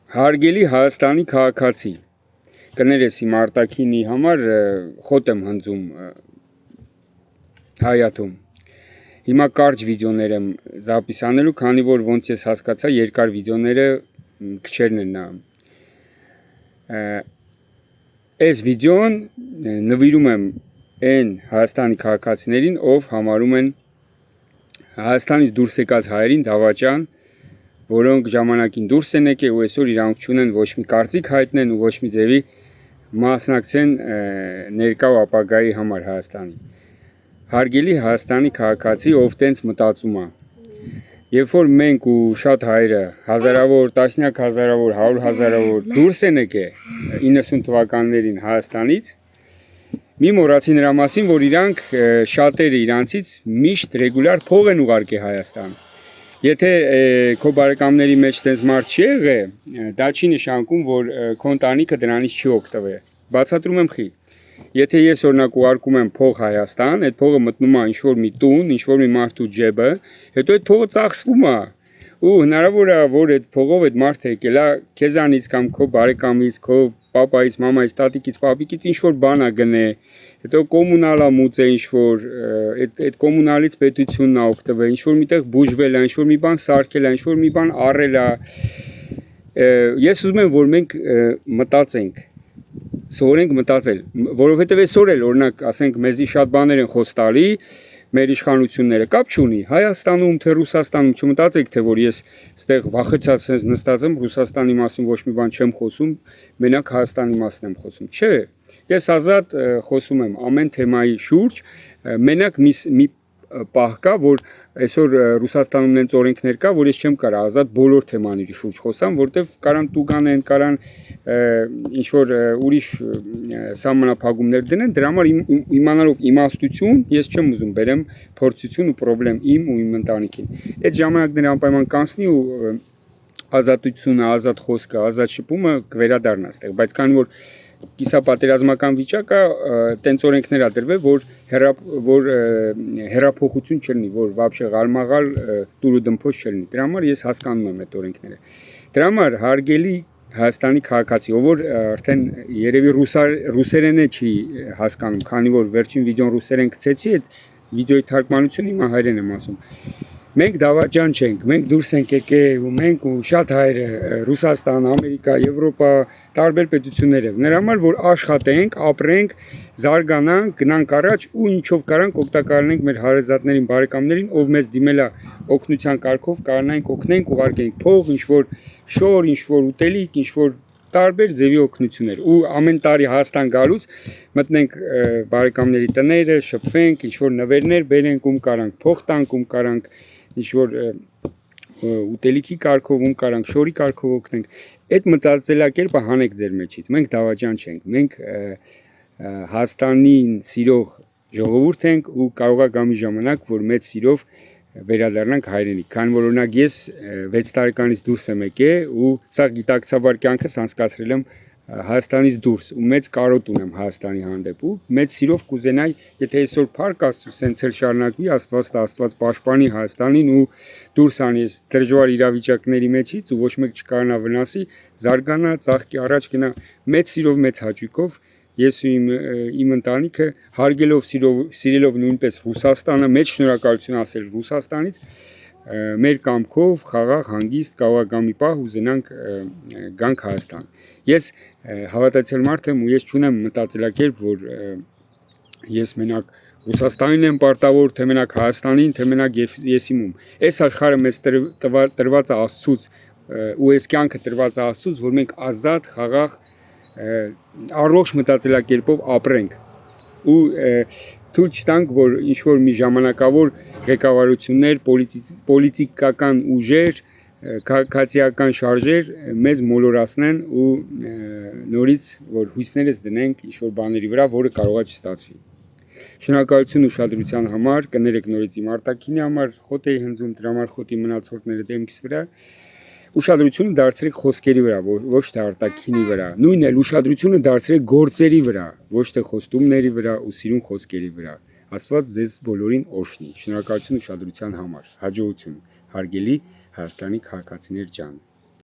Հարգելի Հայաստանի քաղաքացի, կներես իմ արտաքինի համար խոտ եմ հնձում հայաթում։ Հիմա կարճ վիդեոներ եմ զապիսանելու, քանի որ ոնց ես հասկացա, երկար վիդեոները քչերն են նա։ Այս վիդեոն նվիրում եմ այն Հայաստանի քաղաքացիներին, ով համարում են Հայաստանից դուրս եկած հայերին դավաճան, որոնք ժամանակին դուրս են եկել ու այսօր իրանք չունեն ոչ մի կարծիք հայտնեն ու ոչ մի ձևի մասնակցեն ներկա ու ապագայի համար Հայաստանի։ Հարգելի Հայաստանի քաղաքացի, ով տենց մտածում է, երբ որ մենք ու շատ հայերը հազարավոր, տասնյակ հազարավոր, 100,000-ավոր դուրս են եկել 90 թվականներին Հայաստանից, մի մոռացի նրա մասին, որ իրանք շատերը իրանցից միշտ ռեգուլար փող են ուղարկել Հայաստան։ Եթե քո բարեկամների մեջ տես մարդ չի եղել, դա չի նշանակում, որ քո ընտանիքը դրանից չի օգտվել։ Բացատրում եմ խի։ Եթե ես օրինակ ուղարկում եմ փող Հայաստան, այդ փողը մտնում է ինչ-որ մի տուն, ինչ-որ մի մարդու ջեբը, հետո այդ փողը ծախսվում է։ Ու հնարավոր է, որ այդ փողով այդ մարդը եկել է քեզանից կամ քո բարեկամից, քո պապայից, մամայից, տատիկից, պապիկից ինչ-որ բան է գնել, հետո կոմունալա մուծե ինչ-որ, այդ կոմունալից պետությունն է օգտվել, ինչ-որ միտեղ բուժվել է, ինչ-որ մի բան սարքել է, ինչ-որ մի բան առել է։ Ես ուզում եմ, որ մենք մտածենք, սովորենք մտածել, որովհետև այսօր էլ, օրինակ, ասենք, մեզի շատ բաներ են խոս տալի, մեր իշխանությունները, կապ չունի, Հայաստանում, թե Ռուսաստանում, չմտածեք, թե որ ես ստեղ վախեցած ես նստած եմ, Ռուսաստանի մասին ոչ մի բան չեմ խոսում, մենակ Հայաստանի մասին եմ խոսում։ Չէ, ես ազատ խոսում եմ ամեն թեմայի շուրջ, մենակ մի պահ կա, որ այսօր Ռուսաստանում նենց օրենքներ կա, որ ես չեմ կարող ազատ բոլոր թեմաների շուրջ խոսամ, որտեվ կարան տուգանեն, կարան ինչ-որ ուրիշ սահմանափակումներ դնեն, դրա համար իմանալով իմաստություն, ես չեմ ուզում բերեմ փորձություն ու պրոբլեմ իմ ու իմ ընտանիքին։ Այդ ժամանակները անպայման կանցնի ու ազատությունը, ազատ խոսքը, ազատ շփումը կվերադառնա այստեղ, բայց քանի որ կիսապատերազմական վիճակը տենց օրենքներ ա դրվել, որ հերափոխություն չլինի, որ вообще գալմաղալ տուրու դմփոս չլինի։ Դրա համար ես հասկանում եմ այդ օրենքները։ Դրա համար հարգելի Հայաստանի քաղաքացի, ով որ արդեն երևի ռուսերենը չի հասկանում, քանի որ վերջին վիդեոն ռուսերեն գցեցի, այդ վիդեոյի թարգմանությունը հիմա հայերեն եմ ասում։ Մենք դավաճան չենք, մենք դուրս ենք եկել ու մենք ու շատ հայերը Ռուսաստան, Ամերիկա, Եվրոպա, տարբեր պետություններով։ Նրա համար որ աշխատենք, ապրենք, զարգանանք, գնանք առաջ ու ինչով կարանք օգտակարենք մեր հարազատներին, բարեկամներին, ով մեզ դիմել է օգնության կարգով, կարողանանք օգնենք, ուղարկենք փող, ինչ-որ շոր, ինչ-որ ուտելիք, ինչ-որ տարբեր ձևի օգնություններ ու ամեն տարի Հայաստան գալուց մտնենք բարեկամների տները, շփվենք, ինչ-որ նվերներ բերենք, ում կարանք փող տանք, ում կարանք ինչ-որ ուտելիքի կարգով, ում կարանք շորի կարգով օգնենք, այդ մտածելակերպը հանեք ձեր մեջից, մենք դավաճան չենք, մենք Հայաստանին սիրող ժողովուրդ ենք ու կարող է գա մի ժամանակ, որ մեծ սիրով վերադառնանք հայրենիք, քանի որ օրինակ ես 6 տարեկանից դուրս եմ եկել ու սա գիտակցաբար կյանքս անցկացրել եմ Հայաստանից դուրս ու մեծ կարոտ ունեմ Հայաստանի հանդեպ ու մեծ սիրով կուզենայի, եթե այսօր փառք Աստծո, սենց էլ շարունակվի, Աստված պաշտպանի Հայաստանին ու դուրս անի այս դժվար իրավիճակների մեջից ու ոչ մեկ չկարանա վնասի, զարգանա, ծաղկի առաջ գնա մեծ սիրով, մեծ հաճույքով ես ու իմ ընտանիքը հարգելով, սիրելով նույնպես Ռուսաստանը, մեծ շնորհակալություն ասել Ռուսաստանից, մեր կամքով խաղաղ, հանգիստ, կավագամի պահ ուզենանք գանք Հայաստան։ Ես հավատացյալ մարդ եմ ու ես չունեմ մտածելակերպ, որ ես մենակ Ռուսաստանին եմ պարտավոր, թե մենակ Հայաստանին, թե մենակ ես իմում։ Այս աշխարհը մեզ տրված է Աստծուց ու այս կյանքը տրված է Աստծուց, որ մենք ազատ, խաղաղ, առողջ մտածելակերպով ապրենք ու թույլ չտանք, որ ինչ-որ մի ժամանակավոր ղեկավարություններ, պոլիտիկական ուժեր, քաղաքացիական շարժեր մեզ մոլորացնեն ու նորից որ հույսներս դնենք ինչ-որ բաների վրա, որը կարող է չստացվի։ Շնորհակալություն ուշադրության համար, կներեք նորից իմ արտաքինի համար, խոտ էի հնձում, դրա համար խոտի մնացորդները դեմքիս վրա։ Ուշադրությունը դարձրեք խոսքերի վրա, ոչ թե արտաքինի վրա։ Նույնն էլ ուշադրությունը դարձրեք գործերի վրա, ոչ թե խոստումների վրա ու սիրուն խոսքերի վրա։ Աստված ձեզ բոլորին օրհնի։ Շնորհակալություն ուշադրության համար։ Հաջողություն, հարգելի Հայաստանի քաղաքացիներ ջան։